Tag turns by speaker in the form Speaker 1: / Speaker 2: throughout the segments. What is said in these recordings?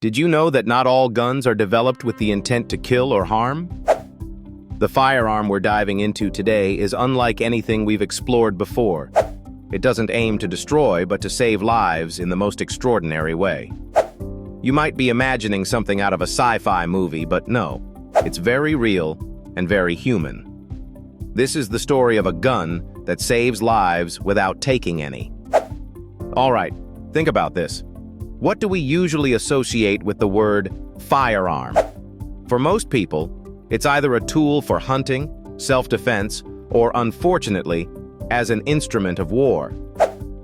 Speaker 1: Did you know that not all guns are developed with the intent to kill or harm? The firearm we're diving into today is unlike anything we've explored before. It doesn't aim to destroy, but to save lives in the most extraordinary way. You might be imagining something out of a sci-fi movie, but no, it's very real and very human. This is the story of a gun that saves lives without taking any. All right, think about this. What do we usually associate with the word firearm? For most people, it's either a tool for hunting, self-defense, or unfortunately, as an instrument of war.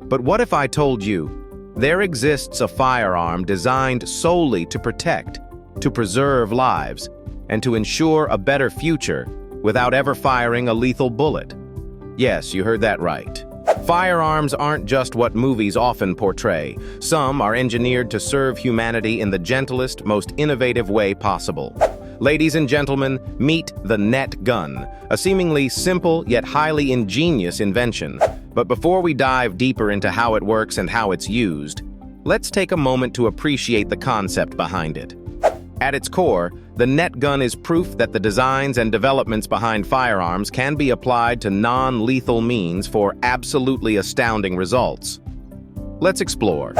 Speaker 1: But what if I told you there exists a firearm designed solely to protect, to preserve lives, and to ensure a better future without ever firing a lethal bullet? Yes, you heard that right. Firearms aren't just what movies often portray. Some are engineered to serve humanity in the gentlest, most innovative way possible. Ladies and gentlemen, meet the net gun, a seemingly simple yet highly ingenious invention. But before we dive deeper into how it works and how it's used, let's take a moment to appreciate the concept behind it. At its core, the net gun is proof that the designs and developments behind firearms can be applied to non-lethal means for absolutely astounding results. Let's explore.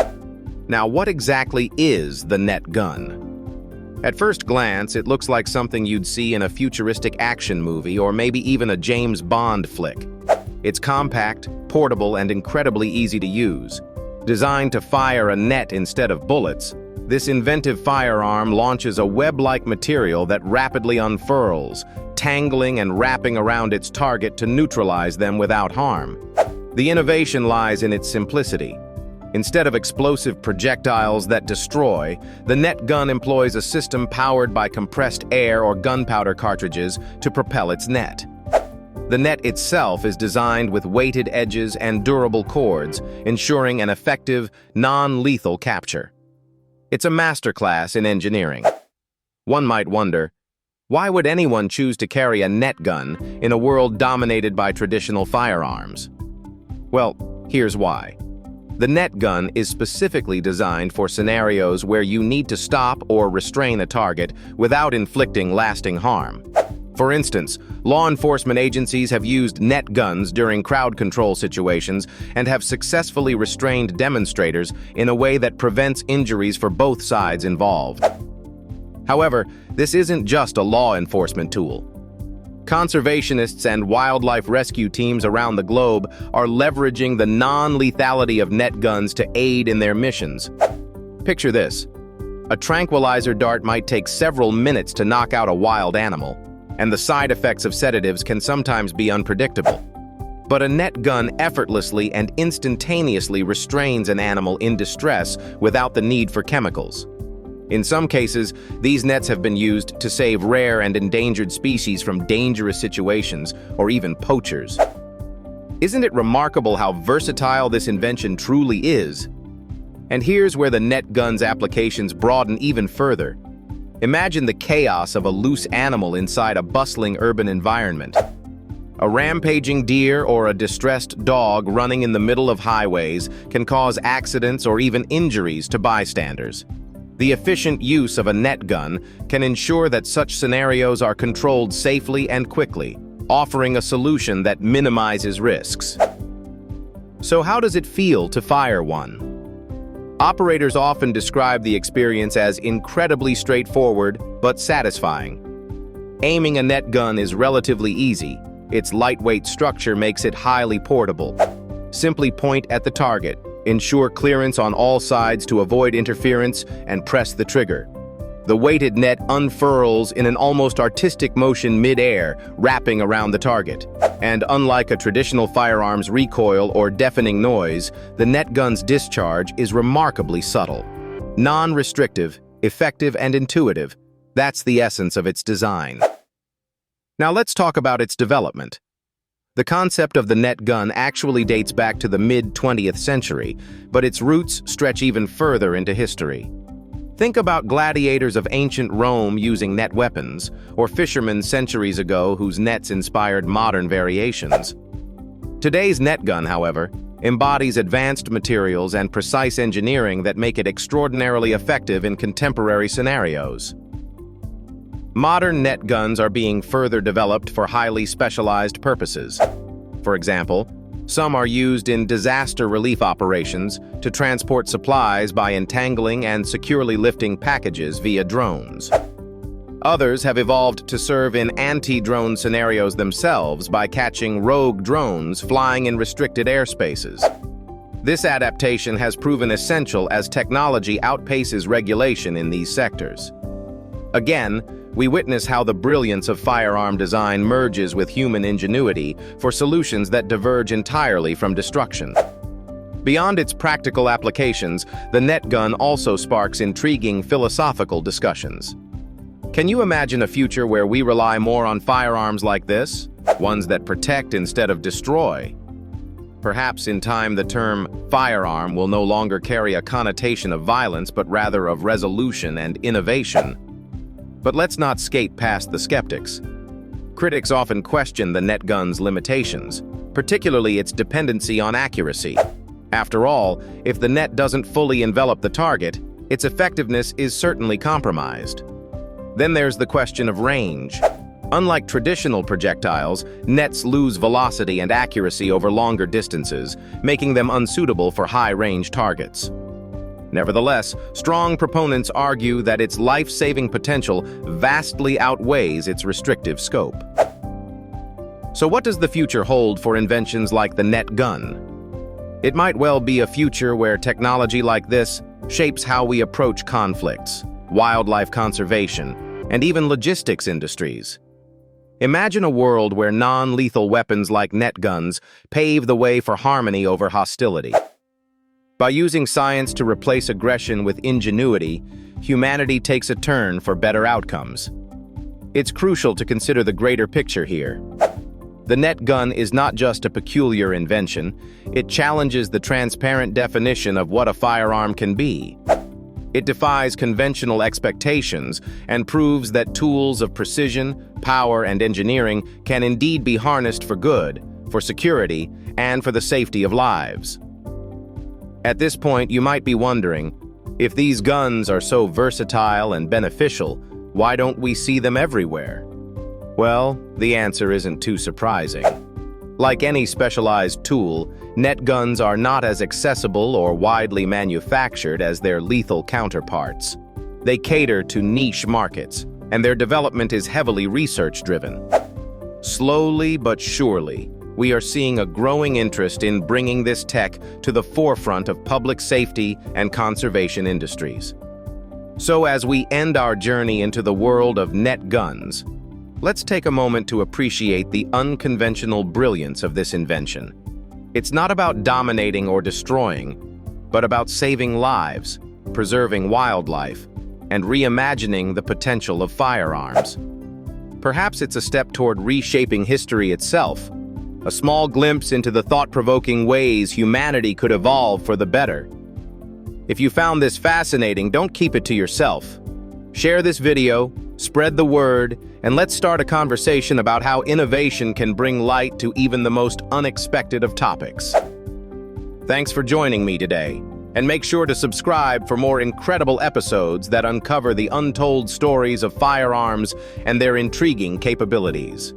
Speaker 1: Now, what exactly is the net gun? At first glance, it looks like something you'd see in a futuristic action movie or maybe even a James Bond flick. It's compact, portable, and incredibly easy to use. Designed to fire a net instead of bullets, this inventive firearm launches a web-like material that rapidly unfurls, tangling and wrapping around its target to neutralize them without harm. The innovation lies in its simplicity. Instead of explosive projectiles that destroy, the net gun employs a system powered by compressed air or gunpowder cartridges to propel its net. The net itself is designed with weighted edges and durable cords, ensuring an effective, non-lethal capture. It's a masterclass in engineering. One might wonder, why would anyone choose to carry a net gun in a world dominated by traditional firearms? Well, here's why. The net gun is specifically designed for scenarios where you need to stop or restrain a target without inflicting lasting harm. For instance, law enforcement agencies have used net guns during crowd control situations and have successfully restrained demonstrators in a way that prevents injuries for both sides involved. However, this isn't just a law enforcement tool. Conservationists and wildlife rescue teams around the globe are leveraging the non-lethality of net guns to aid in their missions. Picture this. A tranquilizer dart might take several minutes to knock out a wild animal, and the side effects of sedatives can sometimes be unpredictable. But a net gun effortlessly and instantaneously restrains an animal in distress without the need for chemicals. In some cases, these nets have been used to save rare and endangered species from dangerous situations or even poachers. Isn't it remarkable how versatile this invention truly is? And here's where the net gun's applications broaden even further. Imagine the chaos of a loose animal inside a bustling urban environment. A rampaging deer or a distressed dog running in the middle of highways can cause accidents or even injuries to bystanders. The efficient use of a net gun can ensure that such scenarios are controlled safely and quickly, offering a solution that minimizes risks. So how does it feel to fire one? Operators often describe the experience as incredibly straightforward but satisfying. Aiming a net gun is relatively easy. Its lightweight structure makes it highly portable. Simply point at the target, ensure clearance on all sides to avoid interference, and press the trigger. The weighted net unfurls in an almost artistic motion mid-air, wrapping around the target. And unlike a traditional firearm's recoil or deafening noise, the net gun's discharge is remarkably subtle. Non-restrictive, effective, and intuitive. That's the essence of its design. Now let's talk about its development. The concept of the net gun actually dates back to the mid-20th century, but its roots stretch even further into history. Think about gladiators of ancient Rome using net weapons, or fishermen centuries ago whose nets inspired modern variations. Today's net gun, however, embodies advanced materials and precise engineering that make it extraordinarily effective in contemporary scenarios. Modern net guns are being further developed for highly specialized purposes. For example, some are used in disaster relief operations to transport supplies by entangling and securely lifting packages via drones. Others have evolved to serve in anti-drone scenarios themselves by catching rogue drones flying in restricted airspaces. This adaptation has proven essential as technology outpaces regulation in these sectors. Again, we witness how the brilliance of firearm design merges with human ingenuity for solutions that diverge entirely from destruction. Beyond its practical applications, the net gun also sparks intriguing philosophical discussions. Can you imagine a future where we rely more on firearms like this, ones that protect instead of destroy? Perhaps in time the term firearm will no longer carry a connotation of violence but rather of resolution and innovation. But let's not skate past the skeptics. Critics often question the net gun's limitations, particularly its dependency on accuracy. After all, if the net doesn't fully envelop the target, its effectiveness is certainly compromised. Then there's the question of range. Unlike traditional projectiles, nets lose velocity and accuracy over longer distances, making them unsuitable for high-range targets. Nevertheless, strong proponents argue that its life-saving potential vastly outweighs its restrictive scope. So what does the future hold for inventions like the net gun? It might well be a future where technology like this shapes how we approach conflicts, wildlife conservation, and even logistics industries. Imagine a world where non-lethal weapons like net guns pave the way for harmony over hostility. By using science to replace aggression with ingenuity, humanity takes a turn for better outcomes. It's crucial to consider the greater picture here. The net gun is not just a peculiar invention, it challenges the transparent definition of what a firearm can be. It defies conventional expectations and proves that tools of precision, power, and engineering can indeed be harnessed for good, for security, and for the safety of lives. At this point, you might be wondering, if these guns are so versatile and beneficial, why don't we see them everywhere? Well, the answer isn't too surprising. Like any specialized tool, net guns are not as accessible or widely manufactured as their lethal counterparts. They cater to niche markets, and their development is heavily research-driven. Slowly but surely, we are seeing a growing interest in bringing this tech to the forefront of public safety and conservation industries. So as we end our journey into the world of net guns, let's take a moment to appreciate the unconventional brilliance of this invention. It's not about dominating or destroying, but about saving lives, preserving wildlife, and reimagining the potential of firearms. Perhaps it's a step toward reshaping history itself, a small glimpse into the thought-provoking ways humanity could evolve for the better. If you found this fascinating, don't keep it to yourself. Share this video, spread the word, and let's start a conversation about how innovation can bring light to even the most unexpected of topics. Thanks for joining me today, and make sure to subscribe for more incredible episodes that uncover the untold stories of firearms and their intriguing capabilities.